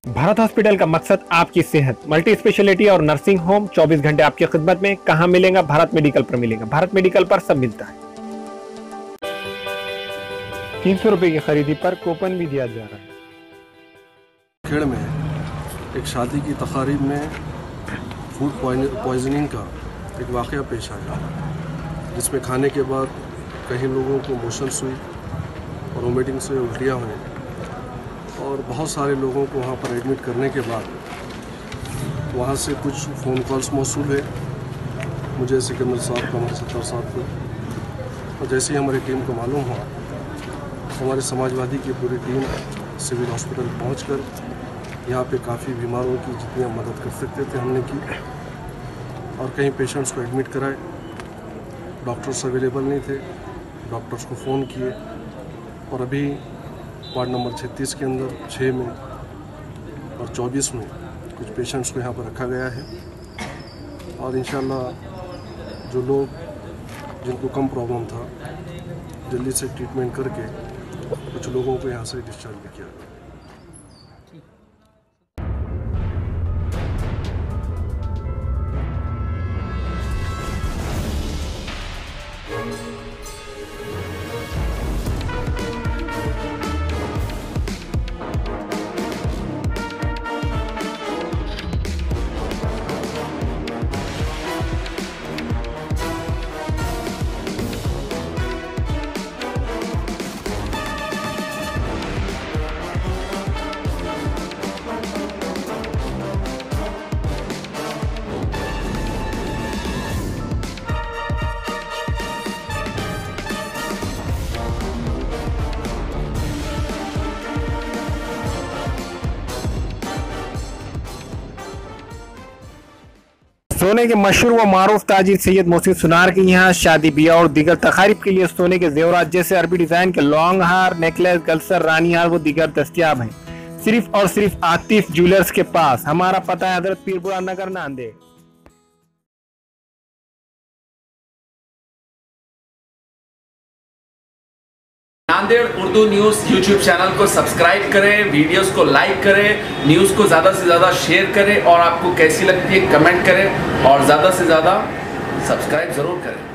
Bharat hospital का मकसद आपकी सेहत, मल्टी स्पेशलिटी और नर्सिंग होम 24 घंटे आपकी खिदमत में। कहां मिलेगा? भारत मेडिकल पर मिलेगा। भारत मेडिकल पर सब मिलता है। 300 रुपए की खरीदी पर कूपन भी दिया जा रहा है। खेड़ में एक शादी की तकारीब में फूड पॉइजनिंग का एक वाक़या पेश आया, जिसमें खाने के बाद कई लोगों को मोशंस हुई और वोमिटिंग से उल्टियाँ हुई और बहुत सारे लोगों को वहाँ पर एडमिट करने के बाद वहाँ से कुछ फ़ोन कॉल्स मौसूल हुए मुझे, सिकंदर साहब को, हमारे सत्तर साहब को। और जैसे ही हमारी टीम को मालूम हुआ, हमारे समाजवादी की पूरी टीम सिविल हॉस्पिटल पहुंचकर यहाँ पे काफ़ी बीमारों की जितनी हम मदद कर सकते थे हमने की और कई पेशेंट्स को एडमिट कराए। डॉक्टर्स अवेलेबल नहीं थे, डॉक्टर्स को फ़ोन किए और अभी वार्ड नंबर 36 के अंदर 6 में और 24 में कुछ पेशेंट्स को यहाँ पर रखा गया है और इंशाल्लाह जो लोग जिनको कम प्रॉब्लम था जल्दी से ट्रीटमेंट करके कुछ लोगों को यहाँ से डिस्चार्ज भी किया गया। सोने के मशहूर व मारूफ ताजिर सैयद मोहसिन सुनार के यहाँ शादी ब्याह और दीगर तकारीब के लिए सोने के जेवरात जैसे अरबी डिजाइन के लॉन्ग हार, नेकलेस, गलसर, रानी हार व दीगर दस्तियाब हैं। सिर्फ और सिर्फ आतिफ ज्वेलर्स के पास। हमारा पता है हजरत Pirpura Nagar, Nanded. Nanded Urdu news YouTube channel को सब्सक्राइब करें, वीडियोस को लाइक करें, न्यूज़ को ज़्यादा से ज़्यादा शेयर करें और आपको कैसी लगती है कमेंट करें और ज़्यादा से ज़्यादा सब्सक्राइब ज़रूर करें।